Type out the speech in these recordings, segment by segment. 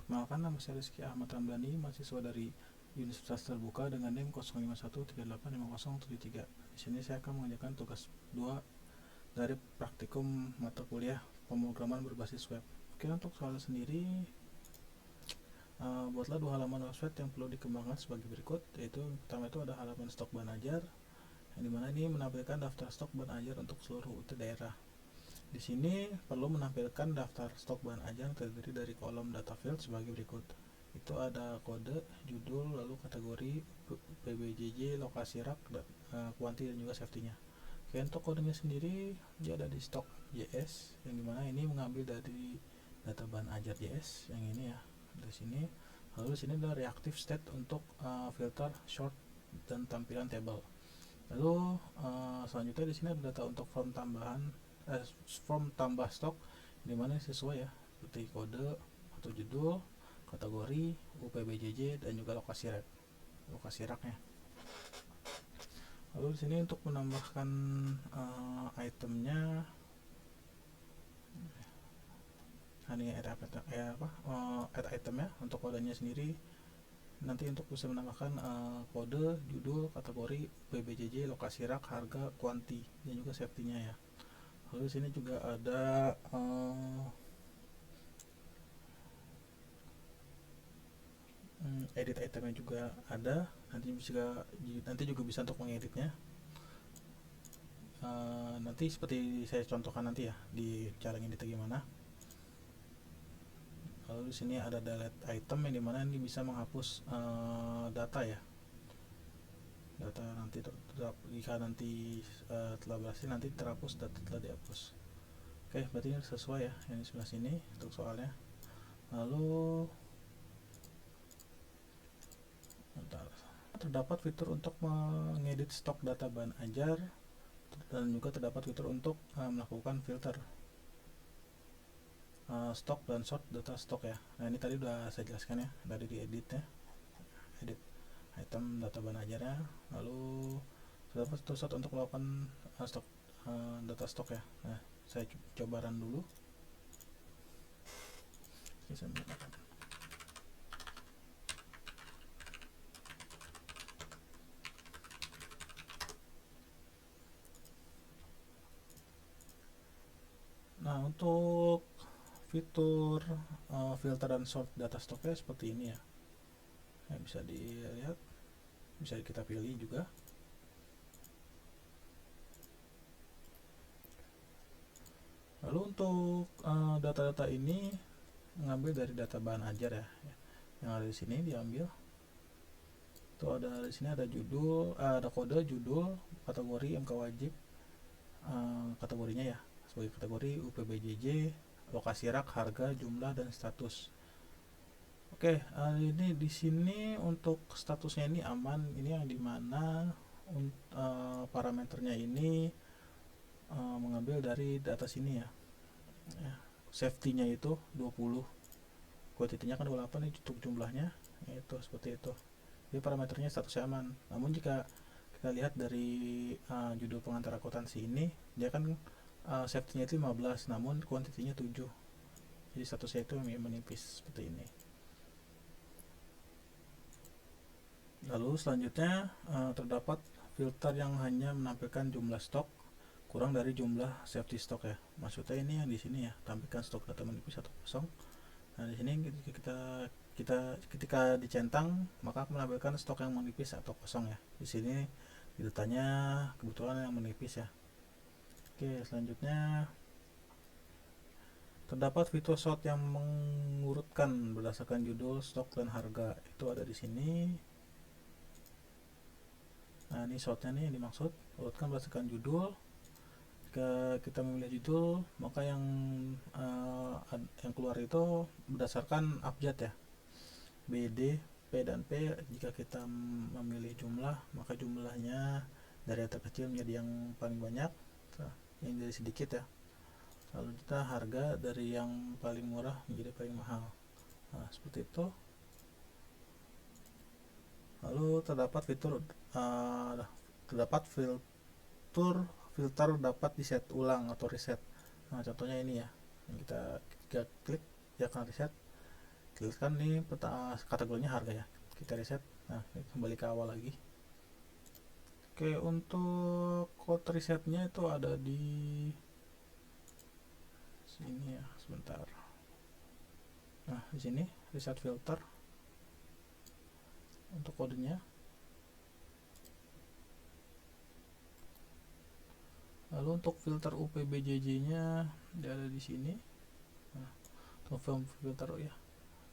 Perkenalkan, nama saya Rizky Ahmad Ramdhani, mahasiswa dari Universitas Terbuka dengan NIM 0513855073. Di sini saya akan mengerjakan tugas 2 dari praktikum mata kuliah pemrograman berbasis web. Oke, untuk soal sendiri, buatlah 2 halaman website yang perlu dikembangkan sebagai berikut, yaitu pertama itu ada halaman stok bahan ajar, yang dimana ini menampilkan daftar stok bahan ajar untuk seluruh UT daerah. Di sini perlu menampilkan daftar stok bahan ajar terdiri dari kolom data field sebagai berikut. Itu ada kode, judul, lalu kategori, PBJJ, lokasi rak, kuanti dan juga safety-nya. Oke, untuk kodenya sendiri dia ada di stok JS, yang dimana ini mengambil dari data bahan ajar JS yang ini ya, di sini. Lalu di sini ada reactive state untuk filter, short, dan tampilan table. Lalu selanjutnya di sini ada data untuk form tambah stok, dimana sesuai ya, seperti kode atau judul, kategori, UPBJJ, dan juga lokasi raknya. Lalu di sini untuk menambahkan itemnya, ini add item ya. Untuk kodenya sendiri nanti untuk bisa menambahkan kode, judul, kategori, PBJJ, lokasi rak, harga, kuanti, dan juga safety-nya ya. Lalu di sini juga ada edit itemnya juga ada. Nanti juga bisa untuk mengeditnya. Nanti seperti saya contohkan nanti ya di cara ngeditnya gimana. Lalu di sini ada delete item yang dimana ini bisa menghapus data ya. Data nanti jika nanti telah berhasil nanti terhapus, data telah dihapus. Oke, berarti ini sesuai ya yang di sebelah sini untuk soalnya. Lalu terdapat fitur untuk mengedit stok data bahan ajar, dan juga terdapat fitur untuk melakukan filter stok dan sort data stok ya. Nah, ini tadi udah saya jelaskan ya, dari di editnya, edit item data bahan ajarnya. Lalu terdapat fitur sort untuk melakukan stok data stok ya. Nah, saya coba run dulu. Oke, saya menggunakan. Nah, untuk fitur filter dan sort data stoknya seperti ini ya. Bisa dilihat, bisa kita pilih juga. Lalu untuk data-data ini mengambil dari data bahan ajar ya, yang ada di sini diambil. Tuh ada di sini ada judul, ada kode, judul, kategori, MK wajib, kategorinya ya sebagai kategori UPBJJ, lokasi rak, harga, jumlah, dan status. Oke, ini di sini untuk statusnya ini aman. Ini yang dimana parameternya ini mengambil dari data sini ya. Safety-nya itu 20, kuantitinya kan 28, ini untuk jumlahnya itu seperti itu. Jadi parameternya statusnya aman. Namun jika kita lihat dari judul pengantar akuntansi ini, dia kan safety-nya itu 15, namun kuantitinya 7. Jadi statusnya itu menipis seperti ini. Lalu selanjutnya terdapat filter yang hanya menampilkan jumlah stok kurang dari jumlah safety stock ya. Maksudnya ini yang di sini ya, tampilkan stok data menipis atau kosong. Nah, di sini ketika dicentang maka menampilkan stok yang menipis atau kosong ya. Di sini datanya kebetulan yang menipis ya. Oke, selanjutnya terdapat fitur sort yang mengurutkan berdasarkan judul, stok, dan harga. Itu ada di sini. Nah, ini sortnya nih yang dimaksud, urutkan berdasarkan judul. Jika kita memilih judul, maka yang keluar itu berdasarkan abjad ya, B, D, P, dan P. Jika kita memilih jumlah, maka jumlahnya dari yang terkecil menjadi yang paling banyak, yang dari sedikit ya. Lalu kita harga dari yang paling murah menjadi paling mahal. Nah, seperti itu. Lalu terdapat filter dapat diset ulang atau reset. Nah, contohnya ini ya, yang kita klik dia akan reset. Lihat kan nih kategorinya harga ya, kita reset. Nah, kembali ke awal lagi. Oke, untuk code resetnya itu ada di sini ya, sebentar. Nah, di sini reset filter untuk kodenya. Lalu untuk filter UPBJJ-nya dia ada di sini. Nah, untuk filter ya,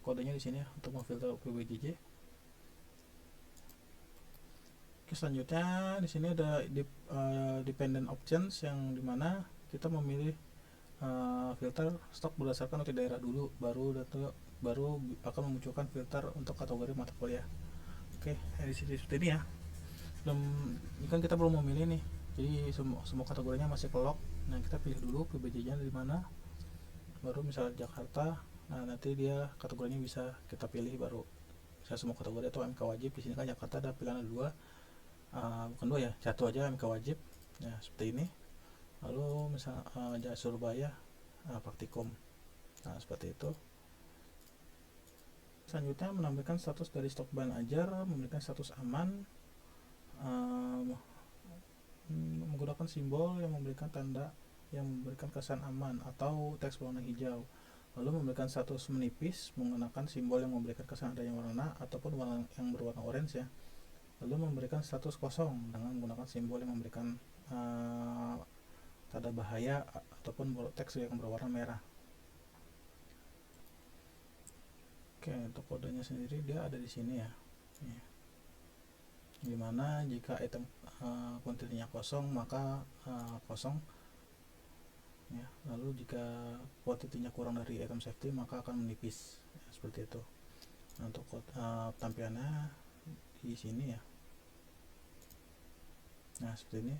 kodenya di sini ya untuk memfilter UPBJJ. Oke, selanjutnya di sini ada dependent options yang dimana kita memilih filter stok berdasarkan UT daerah dulu, baru akan memunculkan filter untuk kategori mata kuliah. Oke, di sini seperti ini ya. Ini kan kita belum memilih nih, jadi semua kategorinya masih ke lock. Nah, kita pilih dulu PBJ-nya dari mana, baru misalnya Jakarta. Nah, nanti dia kategorinya bisa kita pilih, baru bisa semua kategori atau MK wajib. Di sini kan Jakarta ada pilihan dua, bukan dua ya, satu aja MK wajib. Nah, seperti ini. Lalu misal Surabaya praktikum. Nah, seperti itu. Selanjutnya menampilkan status dari stok bahan ajar, memberikan status aman, menggunakan simbol yang memberikan tanda yang memberikan kesan aman atau teks warna hijau. Lalu memberikan status menipis menggunakan simbol yang memberikan kesan adanya warna ataupun warna yang berwarna orange ya. Lalu memberikan status kosong dengan menggunakan simbol yang memberikan tanda bahaya ataupun teks yang berwarna merah. Oke, untuk kodenya sendiri dia ada di sini ya. Dimana jika item kuantitinya kosong maka kosong ya. Lalu jika kuantitinya kurang dari item safety maka akan menipis ya, seperti itu. Nah, untuk tampilannya di sini ya. Nah, seperti ini.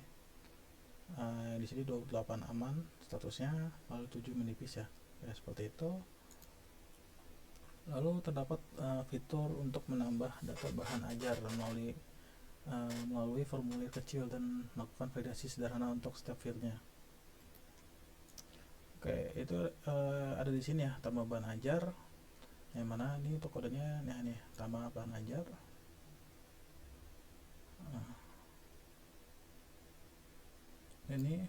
Di sini 28 aman statusnya, lalu 7 menipis ya. Ya, seperti itu. Lalu terdapat fitur untuk menambah data bahan ajar melalui formulir kecil dan melakukan validasi sederhana untuk setiap fieldnya. Oke, itu ada di sini ya, tambah bahan ajar. Yang mana ini untuk kodenya nih, tambah bahan ajar. Ini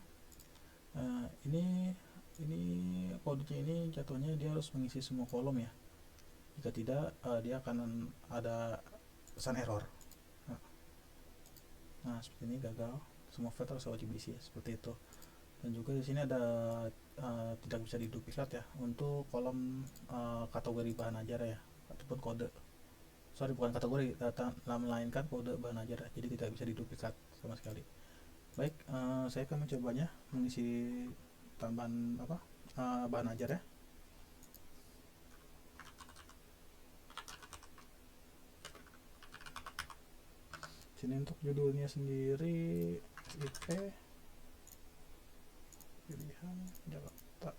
kodenya ini jatuhnya dia harus mengisi semua kolom ya. Jika tidak, dia akan ada pesan error. Nah, seperti ini gagal. Semua filter harus wajib diisi seperti itu. Dan juga di sini ada tidak bisa diduplikat ya untuk kolom kategori bahan ajar ya, ataupun kode. Sorry, bukan kategori, data melainkan kode bahan ajar ya. Jadi tidak bisa diduplikat sama sekali. Baik, saya akan mencobanya mengisi tambahan bahan ajar ya. Sini untuk judulnya sendiri IP pilihan Jakarta.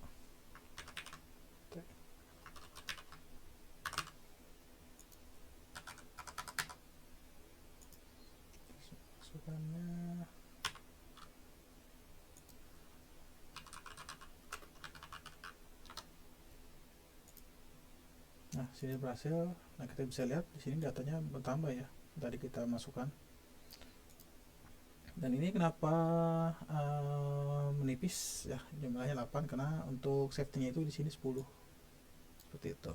Masukannya nah, sini berhasil. Nah, kita bisa lihat di sini datanya bertambah ya, tadi kita masukkan. Dan ini kenapa menipis ya, jumlahnya 8 karena untuk safety-nya itu di sini 10. Seperti itu.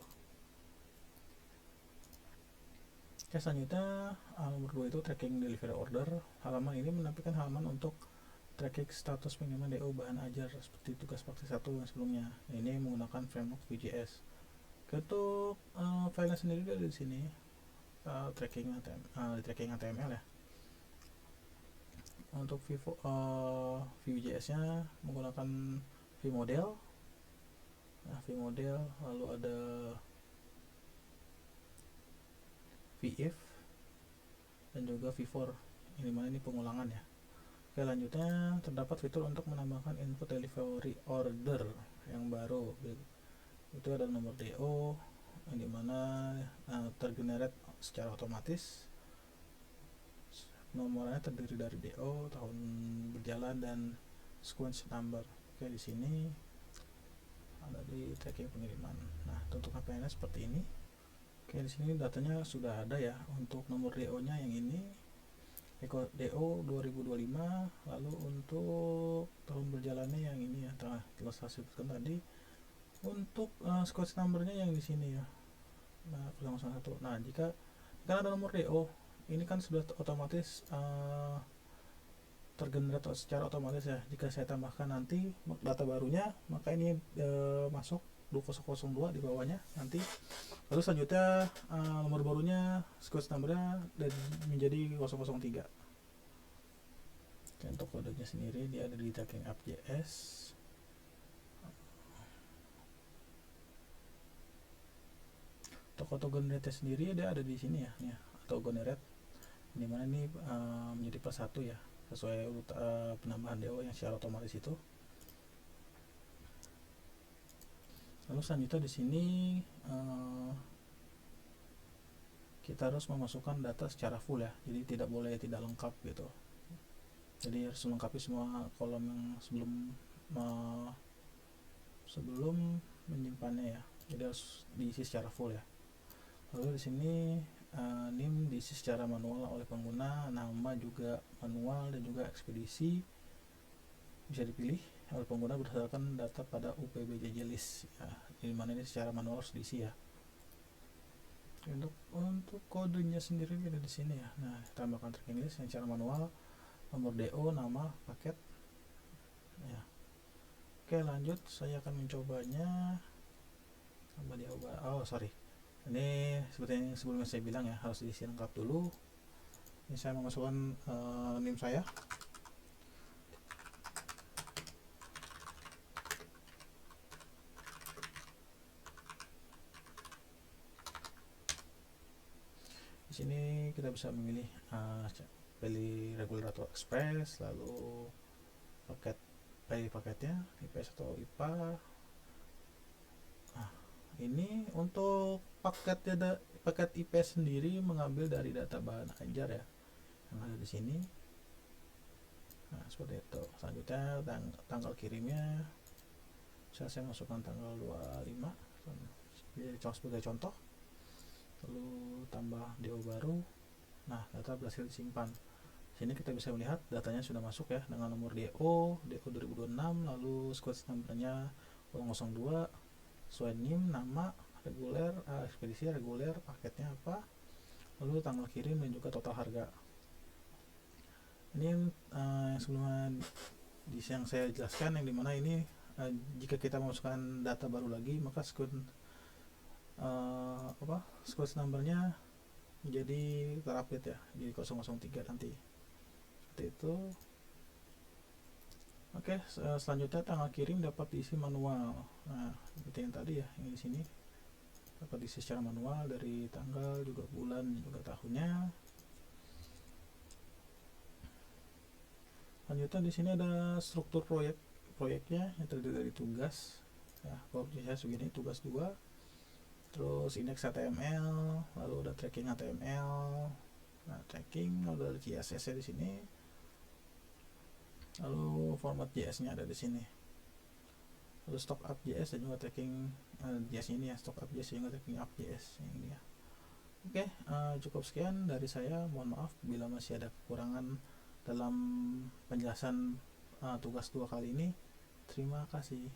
Oke, selanjutnya nomor 2 itu tracking delivery order. Halaman ini menampilkan halaman untuk tracking status pengiriman DO bahan ajar seperti tugas praktik 1 yang sebelumnya. Nah, ini menggunakan framework Vue.js. Untuk filenya sendiri ada di sini, tracking HTML ya. Untuk Vue.js nya menggunakan VModel. Nah, VModel, lalu ada VIF dan juga V4. Ini mana ini pengulangan ya. Oke, lanjutnya terdapat fitur untuk menambahkan input delivery order yang baru. Itu ada nomor DO yang dimana tergenerate secara otomatis. Nomornya terdiri dari DO, tahun berjalan, dan sequence number. Oke, di sini ada di tracking pengiriman. Nah, untuk HPN seperti ini. Oke, di sini datanya sudah ada ya untuk nomor DO nya yang ini DO 2025. Lalu untuk tahun berjalannya yang ini ya, telah saya sebutkan tadi. Untuk scratch numbernya yang di sini ya, nah 001. Nah, jika kan ada nomor DO ini kan sudah otomatis tergenerate secara otomatis ya. Jika saya tambahkan nanti data barunya, maka ini masuk 2002 di bawahnya nanti. Lalu selanjutnya nomor barunya scratch numbernya dan menjadi 003. Oke, untuk kodenya sendiri dia ada di tracking app.js. Untuk auto generate sendiri dia ada di sini ya, nih, auto generate, dimana ini menjadi plus 1 ya, sesuai penambahan DO yang secara otomatis itu. Lalu selanjutnya di sini kita harus memasukkan data secara full ya, jadi tidak boleh tidak lengkap gitu. Jadi harus melengkapi semua kolom yang sebelum menyimpannya ya, jadi harus diisi secara full ya. Lalu di sini NIM diisi secara manual oleh pengguna, nama juga manual, dan juga ekspedisi bisa dipilih oleh pengguna berdasarkan data pada UPBJJ list ya, di mana ini secara manual harus diisi ya. Untuk kodenya sendiri ada di sini ya. Nah, tambahkan tracking list yang secara manual, nomor DO, nama, paket ya. Oke, lanjut, saya akan mencobanya. Ini seperti yang sebelumnya saya bilang ya, harus diisi lengkap dulu. Ini saya memasukkan NIM saya. Di sini kita bisa memilih pilih regular atau express, lalu pilih paketnya IPS atau IPA. Ini untuk paket IPS sendiri mengambil dari data bahan ajar ya, yang ada di sini. Nah, seperti itu. Selanjutnya tanggal kirimnya saya masukkan tanggal 25 sebagai contoh. Lalu tambah DO baru. Nah, data berhasil disimpan. Sini kita bisa melihat datanya sudah masuk ya, dengan nomor DO 2026, lalu scratch numbernya 002, sesuai NIM, nama, reguler, ekspedisi reguler, paketnya apa, lalu tanggal kirim, dan juga total harga. Ini yang sebelumnya yang saya jelaskan, yang dimana ini jika kita memasukkan data baru lagi, maka scratch numbernya menjadi terupdate ya, jadi 003 nanti, seperti itu. Oke, selanjutnya tanggal kirim dapat diisi manual. Nah, seperti yang tadi ya, yang di sini dapat diisi secara manual dari tanggal, juga bulan, juga tahunnya. Selanjutnya di sini ada struktur proyeknya yang terdiri dari tugas. Ya, saya segini tugas 2. Terus index HTML, lalu ada tracking HTML. Nah, tracking, lalu ada CSS di sini. Lalu format JS-nya ada di sini. Lalu stock up JS dan juga tracking JS ini ya, stock up JS dan juga tracking up JS yang ini ya. Oke, cukup sekian dari saya. Mohon maaf bila masih ada kekurangan dalam penjelasan tugas 2 kali ini. Terima kasih.